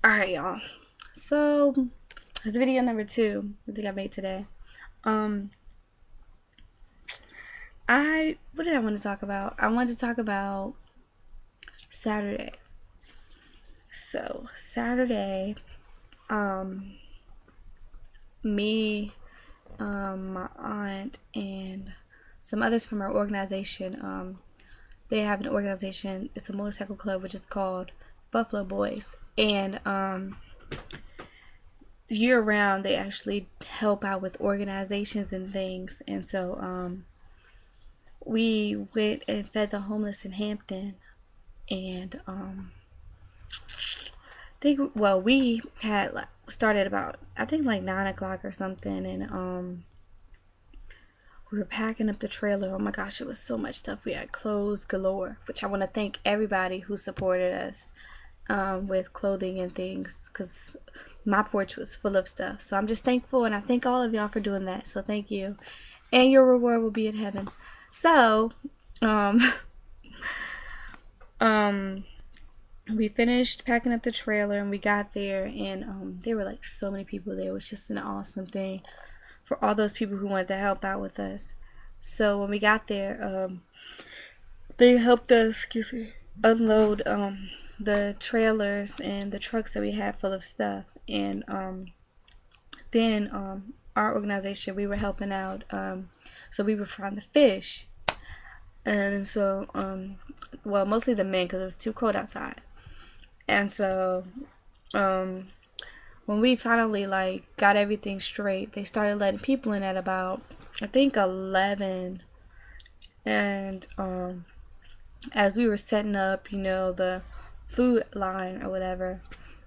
Alright, y'all. So, this video number 2 I think I made today. Um, what did I want to talk about? I wanted to talk about Saturday. So, Saturday, um, me, my aunt, and some others from our organization, they have an organization, it's a motorcycle club, which is called Buffalo Boys. And, year round they actually help out with organizations and things, and so we went and fed the homeless in Hampton. And we had like started about I think like 9 o'clock or something. And we were packing up the trailer. Oh my gosh, it was so much stuff. We had clothes galore, which I want to thank everybody who supported us with clothing and things, because my porch was full of stuff. So I'm just thankful, and I thank all of y'all for doing that. So thank you, and your reward will be in heaven. So, um, um, we finished packing up the trailer and we got there, and there were like so many people there. It was just an awesome thing for all those people who wanted to help out with us. So when we got there, they helped us, excuse me, unload the trailers and the trucks that we had full of stuff. And then our organization, we were helping out. So we were frying the fish. And so, mostly the men, because it was too cold outside. And so, um, when we finally like got everything straight, they started letting people in at about I think 11. And as we were setting up, the food line or whatever,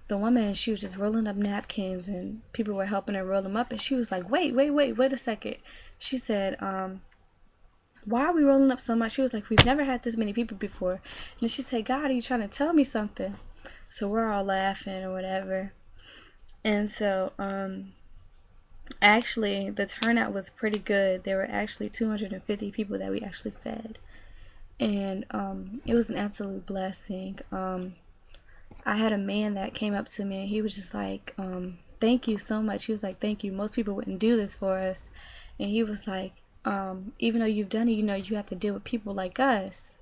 the woman, she was just rolling up napkins and people were helping her roll them up, and she was like, wait a second. She said, why are we rolling up so much? She was like, we've never had this many people before. And she said, God, are you trying to tell me something? So we're all laughing or whatever. And so actually the turnout was pretty good. There were actually 250 people that we actually fed. And it was an absolute blessing. I had a man that came up to me and he was just like, thank you so much. He was like, thank you. Most people wouldn't do this for us. And he was like, even though you've done it, you have to deal with people like us.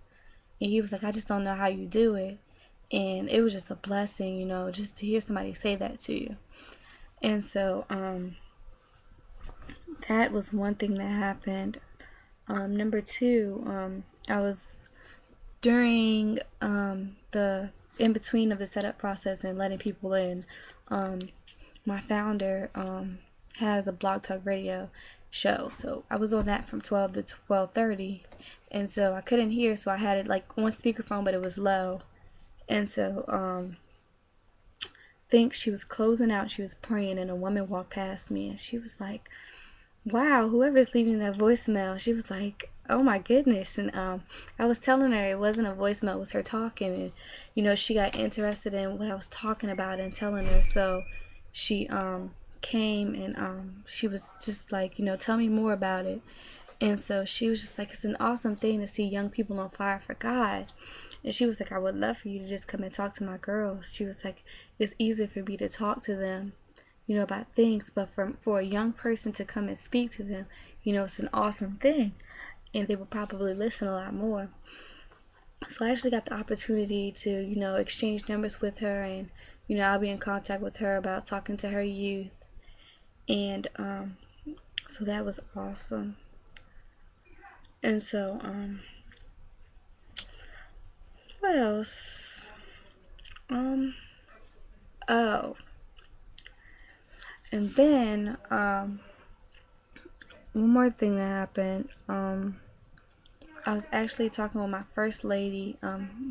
And he was like, I just don't know how you do it. And it was just a blessing, just to hear somebody say that to you. And so that was one thing that happened. Number two, I was during the in between of the setup process and letting people in. My founder has a Blog Talk Radio show, so I was on that from 12 to 12:30, and so I couldn't hear, so I had it like on speakerphone, but it was low. And so I think she was closing out, she was praying, and a woman walked past me, and she was like, wow, whoever's leaving that voicemail. She was like, oh my goodness. And I was telling her it wasn't a voicemail, it was her talking. And she got interested in what I was talking about and telling her. So she came, and she was just like, tell me more about it. And so she was just like, it's an awesome thing to see young people on fire for God. And she was like, I would love for you to just come and talk to my girls. She was like, it's easy for me to talk to them, about things, but for a young person to come and speak to them, it's an awesome thing, and they will probably listen a lot more. So I actually got the opportunity to, exchange numbers with her, and I'll be in contact with her about talking to her youth, and so that was awesome. And so what else? Oh, and then one more thing that happened. I was actually talking with my first lady,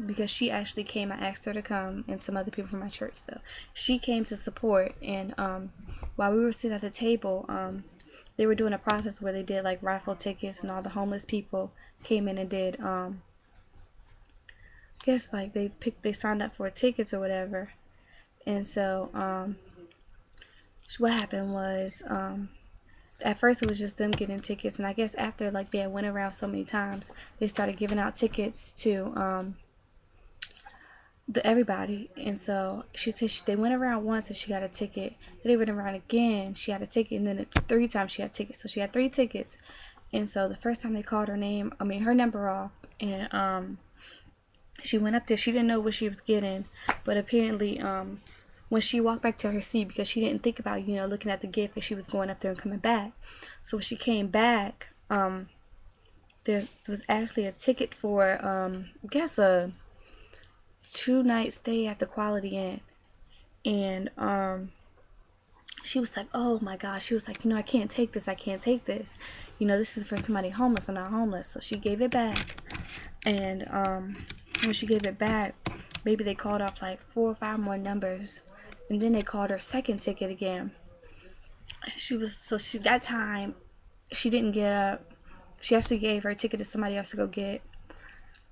because she actually came. I asked her to come, and some other people from my church. So she came to support, and while we were sitting at the table, they were doing a process where they did like raffle tickets, and all the homeless people came in and did. I guess like they signed up for tickets or whatever, and so what happened was at first it was just them getting tickets, and I guess after like they had went around so many times, they started giving out tickets to everybody. And so she said they went around once and she got a ticket. Then they went around again, she had a ticket, and then 3 times she had tickets. So she had 3 tickets. And so the first time they called her name, her number off, and she went up there. She didn't know what she was getting, but apparently when she walked back to her seat, because she didn't think about looking at the gift, and she was going up there and coming back. So when she came back, there was actually a ticket for I guess a 2-night stay at the Quality Inn. And she was like, oh my gosh, she was like, I can't take this, I can't take this. This is for somebody homeless. I'm not homeless. So she gave it back. And when she gave it back, maybe they called off like 4 or 5 more numbers, and then they called her second ticket again. That time she didn't get up. She actually gave her ticket to somebody else to go get,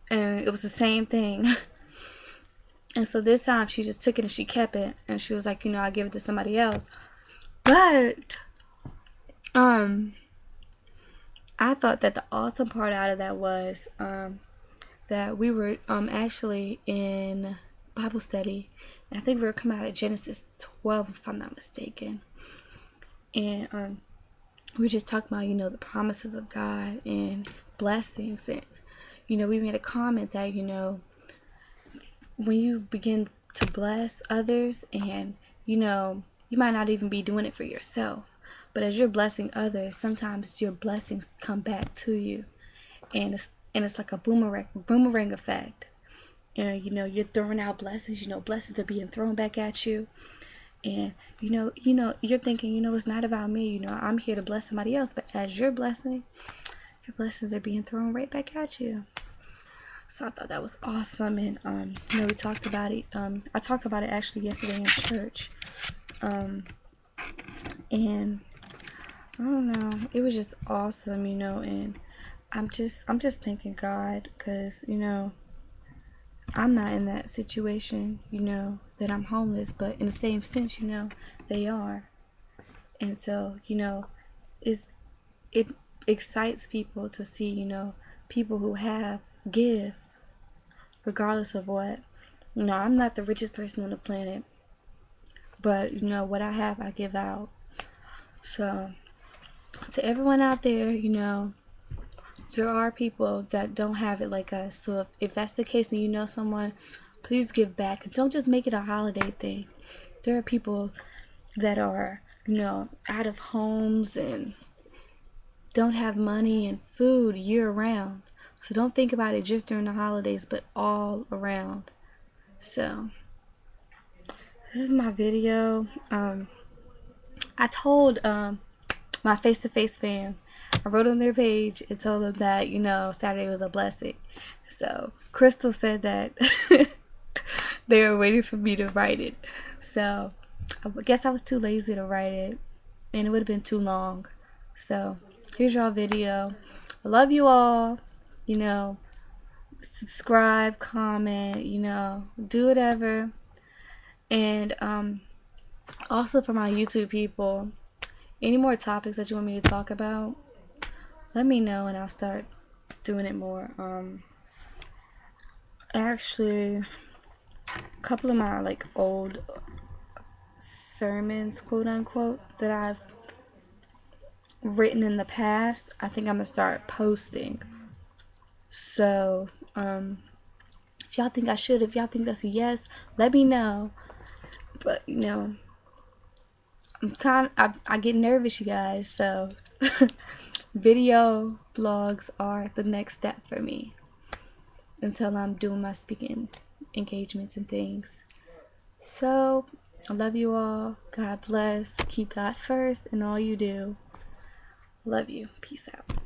and it was the same thing. And so this time she just took it and she kept it, and she was like, I'll give it to somebody else. But I thought that the awesome part out of that was that we were actually in Bible study. And I think we were coming out of Genesis 12, if I'm not mistaken. And we were just talking about, the promises of God and blessings. And, we made a comment that, when you begin to bless others, and, you might not even be doing it for yourself, but as you're blessing others, sometimes your blessings come back to you. And it's like a boomerang effect. And you're throwing out blessings. Blessings are being thrown back at you. And you're thinking, it's not about me. I'm here to bless somebody else. But as you're blessing, your blessings are being thrown right back at you. So I thought that was awesome. And we talked about it. I talked about it actually yesterday in church. And I don't know, it was just awesome, and I'm just thanking God, because I'm not in that situation, that I'm homeless, but in the same sense, they are. And so, it excites people to see, people who give, regardless of what. I'm not the richest person on the planet, but what I have, I give out. So to everyone out there, there are people that don't have it like us. So if that's the case and you know someone, please give back. Don't just make it a holiday thing. There are people that are, out of homes and don't have money and food year round. So don't think about it just during the holidays, but all around. So this is my video. I told my face-to-face fam, I wrote on their page and told them that Saturday was a blessing. So Crystal said that they were waiting for me to write it. So I guess I was too lazy to write it, and it would have been too long. So here's your video. I love you all. Subscribe, comment, do whatever. And also for my YouTube people, any more topics that you want me to talk about, let me know and I'll start doing it more. Actually, a couple of my old sermons, quote unquote, that I've written in the past, I think I'm gonna start posting. So if y'all think I should, if y'all think that's a yes, let me know. But I get nervous, you guys, so video blogs are the next step for me until I'm doing my speaking engagements and things. So I love you all. God bless. Keep God first in all you do. Love you. Peace out.